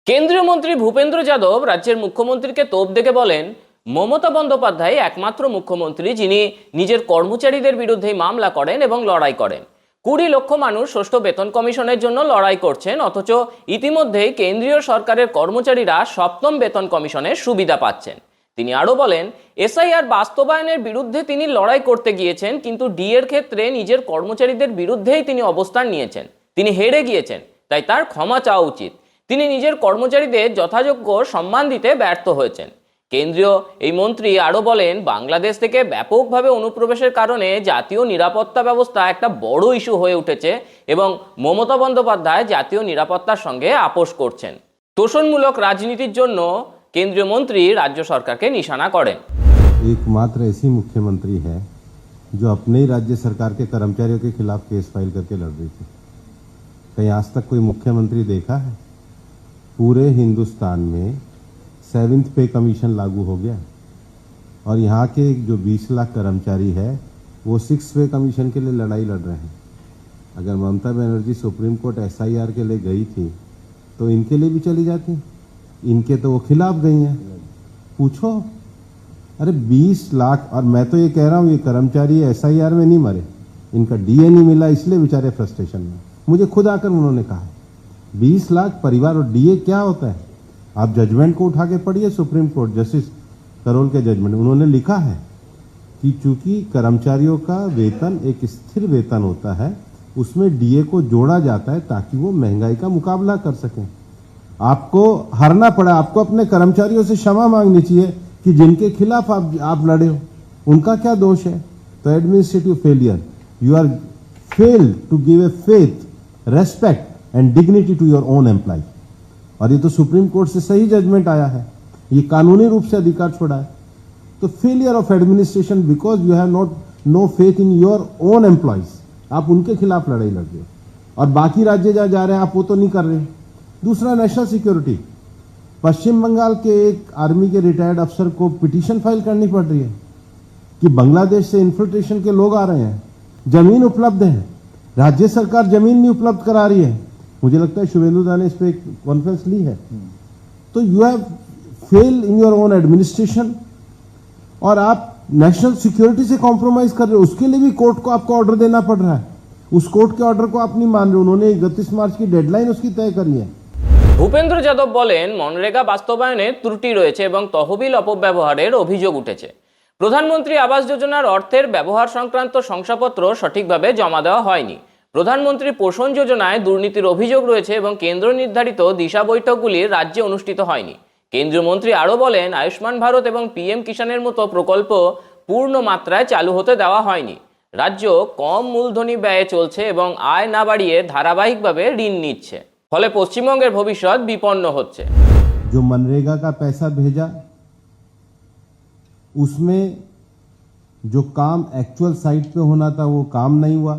কেন্দ্রীয় মন্ত্রী ভূপেন্দ্র যাদব রাজ্যের মুখ্যমন্ত্রীকে তোপ দেখে বলেন, মমতা বন্দ্যোপাধ্যায় একমাত্র মুখ্যমন্ত্রী যিনি নিজের কর্মচারীদের বিরুদ্ধেই মামলা করেন এবং লড়াই করেন। 20 লক্ষ মানুষ ষষ্ঠ বেতন কমিশনের জন্য লড়াই করছেন, অথচ ইতিমধ্যেই কেন্দ্রীয় সরকারের কর্মচারীরা সপ্তম বেতন কমিশনের সুবিধা পাচ্ছেন। তিনি আরো বলেন, এসআইআর বাস্তবায়নের বিরুদ্ধে তিনি লড়াই করতে গিয়েছেন, কিন্তু ডিএর ক্ষেত্রে নিজের কর্মচারীদের বিরুদ্ধেই তিনি অবস্থান নিয়েছেন। তিনি হেরে গিয়েছেন, তাই তার ক্ষমা চাওয়া উচিত। তিনি নিজের কর্মচারীদের যথাযোগ্য সম্মান দিতে ব্যর্থ হয়েছেন। কেন্দ্রীয় এই মন্ত্রী আরো বলেন, বাংলাদেশ থেকে ব্যাপকভাবে অনুপ্রবেশের কারণে জাতীয় নিরাপত্তা ব্যবস্থা একটা বড় ইস্যু হয়ে উঠেছে এবং মমতা বন্দ্যোপাধ্যায় জাতীয় নিরাপত্তার সঙ্গে আপোষ করছেন। তোষণমূলক রাজনীতির জন্য কেন্দ্রীয় মন্ত্রী রাজ্য সরকারকে নিশানা করেন। एकमात्र ऐसी मुख्यमंत्री है जो अपने ही राज्य सरकार के कर्मचारियों के खिलाफ केस फाइल करके लड़ रही थी। कहीं आज तक कोई मुख्यमंत्री देखा है? पूरे हिंदुस्तान में 7th पे कमीशन लागू हो गया और यहाँ के जो 20 लाख कर्मचारी है वो 6th पे कमीशन के लिए लड़ाई लड़ रहे हैं। अगर Mamata Banerjee supreme court SIR के लिए गई थी तो इनके लिए भी चली जाती। इनके तो वो खिलाफ गई हैं। पूछो, अरे 20 लाख, और मैं तो ये कह रहा हूँ ये कर्मचारी एसआईआर में नहीं मरे, इनका डीए नहीं मिला इसलिए बेचारे फ्रस्ट्रेशन में। मुझे खुद आकर उन्होंने कहा 20 लाख परिवार और डीए क्या होता है। आप जजमेंट को उठा के पढ़िए, सुप्रीम कोर्ट जस्टिस करोल के जजमेंट, उन्होंने लिखा है कि चूंकि कर्मचारियों का वेतन एक स्थिर वेतन होता है, उसमें डीए को जोड़ा जाता है ताकि वो महंगाई का मुकाबला कर सकें। आपको हारना पड़ा, आपको अपने कर्मचारियों से क्षमा मांगनी चाहिए कि जिनके खिलाफ आप लड़े हो उनका क्या दोष है। तो administrative failure, you are failed to give a faith, respect and dignity to your own employ. और ये तो सुप्रीम कोर्ट से सही जजमेंट आया है, ये कानूनी रूप से अधिकार छोड़ा है। तो failure of administration because you have not know faith in your own employees, आप उनके खिलाफ लड़ाई लड़ रहे हो और बाकी राज्य जहां जा रहे हैं आप वो तो नहीं कर रहे। दूसरा, नेशनल सिक्योरिटी, पश्चिम बंगाल के एक आर्मी के रिटायर्ड अफसर को पिटीशन फाइल करनी पड़ रही है कि बांग्लादेश से इन्फिल्ट्रेशन के लोग आ रहे हैं, जमीन उपलब्ध है, राज्य सरकार जमीन नहीं उपलब्ध करा रही है। मुझे लगता है शुभेंदु दा ने इस पे एक कॉन्फ्रेंस ली है। तो you have fail in your own administration और आप नेशनल सिक्योरिटी से कॉम्प्रोमाइज कर रहे हो, उसके लिए भी कोर्ट को आपको ऑर्डर देना पड़ रहा है। उस कोर्ट के ऑर्डर को आप नहीं मान रहे। उन्होंने 31 मार्च की डेडलाइन उसकी तय करी है। ভূপেন্দ্র যাদব বলেন, মনরেগা বাস্তবায়নে ত্রুটি রয়েছে এবং তহবিল অপব্যবহারের অভিযোগ উঠেছে। প্রধানমন্ত্রী আবাস যোজনার অর্থের ব্যবহার সংক্রান্ত শংসাপত্র সঠিকভাবে জমা দেওয়া হয়নি। প্রধানমন্ত্রী পোষণ যোজনায় দুর্নীতির অভিযোগ রয়েছে এবং কেন্দ্র নির্ধারিত দিশা বৈঠকগুলি রাজ্যে অনুষ্ঠিত হয়নি। কেন্দ্রীয় মন্ত্রী আরও বলেন, আয়ুষ্মান ভারত এবং পিএম কিষাণের মতো প্রকল্প পূর্ণ মাত্রায় চালু হতে দেওয়া হয়নি। রাজ্য কম মূলধনী ব্যয়ে চলছে এবং আয় না বাড়িয়ে ধারাবাহিকভাবে ঋণ নিচ্ছে, ফলে পশ্চিমবঙ্গের ভবিষ্যৎ বিপন্ন হচ্ছে। जो मनरेगा का पैसा भेजा उसमें जो काम एक्चुअल साइट पे होना था वो काम नहीं हुआ,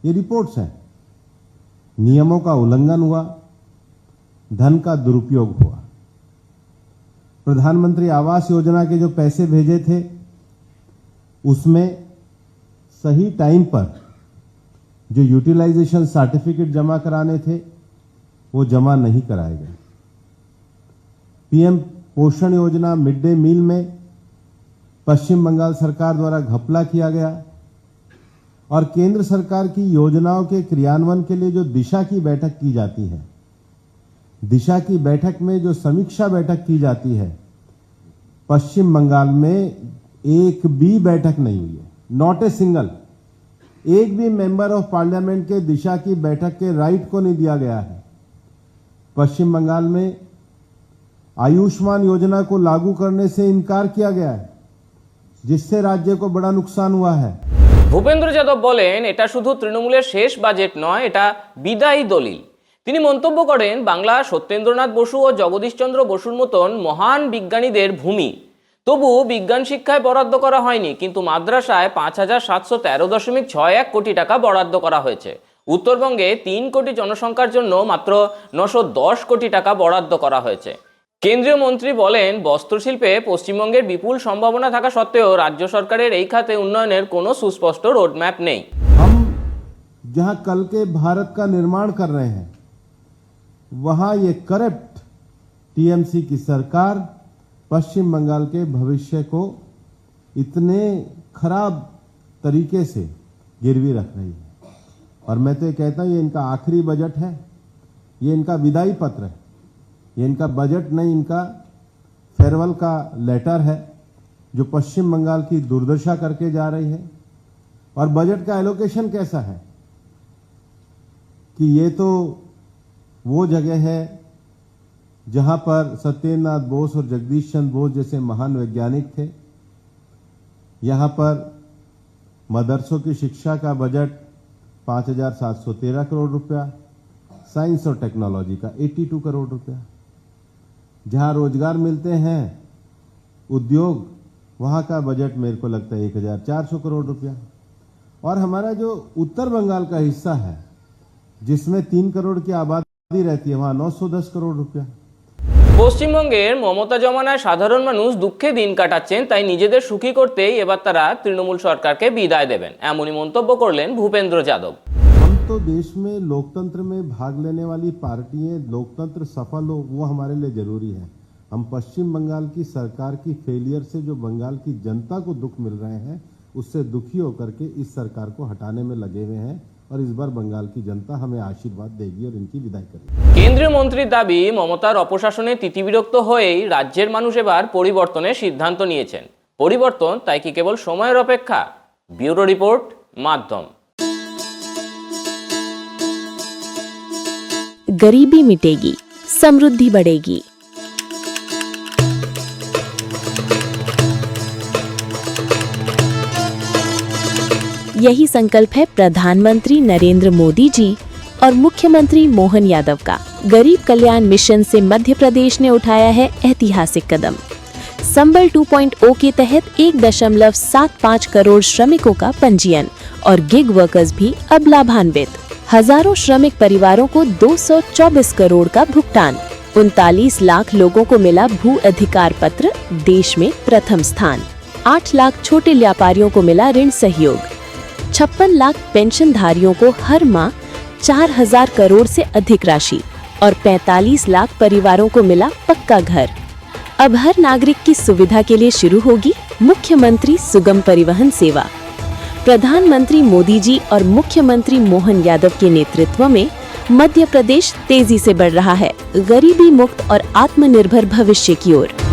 ये रिपोर्ट्स हैं। नियमों का उल्लंघन हुआ, धन का दुरुपयोग हुआ। प्रधानमंत्री आवास योजना के जो पैसे भेजे थे उसमें सही टाइम पर जो यूटिलाइजेशन सर्टिफिकेट जमा कराने थे वो जमा नहीं कराए गए। पीएम पोषण योजना मिड डे मील में पश्चिम बंगाल सरकार द्वारा घपला किया गया और केंद्र सरकार की योजनाओं के क्रियान्वयन के लिए जो दिशा की बैठक की जाती है, दिशा की बैठक में जो समीक्षा बैठक की जाती है, पश्चिम बंगाल में एक भी बैठक नहीं हुई है। नॉट ए सिंगल, एक भी मेंबर ऑफ पार्लियामेंट के दिशा की बैठक के राइट को नहीं दिया गया है। पश्चिम बंगाल में आयुष्मान योजना को लागू करने से इनकार किया गया है, जिससे राज्य को बड़ा नुकसान हुआ है। ভূপেন্দ্র যাদব বলেন, এটা শুধু তৃণমূলের শেষ বাজেট নয়, এটা বিদায়ী দলিল। তিনি মন্তব্য করেন, বাংলা সত্যেন্দ্রনাথ বসু ও জগদীশচন্দ্র বসুর মতন মহান বিজ্ঞানীদের ভূমি, তবু বিজ্ঞান শিক্ষায় বরাদ্দ করা হয়নি, কিন্তু মাদ্রাসায় 5713.61 কোটি টাকা বরাদ্দ করা হয়েছে। উত্তরবঙ্গে 3 কোটি জনসংখ্যার জন্য মাত্র 910 কোটি টাকা বরাদ্দ করা হয়েছে। কেন্দ্রীয় মন্ত্রী বলেন, বস্ত্রশিল্পে পশ্চিমবঙ্গের বিপুল সম্ভাবনা থাকা সত্ত্বেও রাজ্য সরকারের এই খাতে উন্নয়নের কোনো সুস্পষ্ট রোডম্যাপ নেই। हम जहां कल के भारत का निर्माण कर रहे हैं वहां ये करप्ट टीएमसी की सरकार पश्चिम बंगाल के भविष्य को इतने खराब तरीके से गिरवी रख रही है। और मैं तो ये कहता हूं ये इनका आखिरी बजट है, ये इनका विदाई पत्र है, ये इनका बजट नहीं, इनका फेयरवेल का लेटर है जो पश्चिम बंगाल की दुर्दशा करके जा रही है। और बजट का एलोकेशन कैसा है कि ये तो वो जगह है जहां पर सत्येंद्रनाथ बोस और जगदीश चंद्र बोस जैसे महान वैज्ञानिक थे। यहां पर मदरसों की शिक्षा का बजट 5,713 करोड़ रुपया, साइंस और टेक्नोलॉजी का 82 करोड़ रुपया। जहां रोजगार मिलते हैं, उद्योग, वहां का बजट मेरे को लगता है 1,400 करोड़ रुपया। और हमारा जो उत्तर बंगाल का हिस्सा है जिसमें 3 करोड़ की आबादी रहती है, वहां 910 करोड़ रुपया। পশ্চিমবঙ্গের মমতা জমানায় সাধারণ মানুষ দুঃখে দিন কাটাচ্ছেন, তাই নিজেদের সুখী করতেই এবার তারা তৃণমূল সরকারকে বিদায় দেবেন, এমনই মন্তব্য করলেন ভূপেন্দ্র যাদব। हम तो देश में लोकतंत्र में भाग लेने वाली पार्टियां, लोकतंत्र सफल हो वो हमारे लिए जरूरी है। हम पश्चिम बंगाल की सरकार की फेलियर से जो बंगाल की जनता को दुख मिल रहे हैं उससे दुखी होकर के इस सरकार को हटाने में लगे हुए हैं। और इस बार बंगाल की जनता हमें आशीर्वाद देगी और इनकी विदाई करेगी। কেন্দ্রীয় মন্ত্রীর দাবি, মমতার অপশাসনে তিতিবিরক্ত হয়েই রাজ্যের মানুষ এবার পরিবর্তনের সিদ্ধান্ত নিয়েছেন। পরিবর্তন তাই কি কেবল সময়ের অপেক্ষা? ব্যুরো রিপোর্ট, মাধ্যম। गरीबी मिटेगी, समृद्धि बढ़ेगी। यही संकल्प है प्रधानमंत्री नरेंद्र मोदी जी और मुख्यमंत्री मोहन यादव का। गरीब कल्याण मिशन से मध्य प्रदेश ने उठाया है ऐतिहासिक कदम। संबल 2.0 के तहत 1.75 करोड़ श्रमिकों का पंजीयन और गिग वर्कर्स भी अब लाभान्वित। हजारों श्रमिक परिवारों को 224 करोड़ का भुगतान। 39 लाख लोगों को मिला भू अधिकार पत्र, देश में प्रथम स्थान। 8 लाख छोटे व्यापारियों को मिला ऋण सहयोग। 56 लाख पेंशनधारियों को हर माह 4,000 करोड़ से अधिक राशि और 45 लाख परिवारों को मिला पक्का घर। अब हर नागरिक की सुविधा के लिए शुरू होगी मुख्यमंत्री सुगम परिवहन सेवा। प्रधानमंत्री मोदी जी और मुख्यमंत्री मोहन यादव के नेतृत्व में मध्य प्रदेश तेजी से बढ़ रहा है गरीबी मुक्त और आत्मनिर्भर भविष्य की ओर।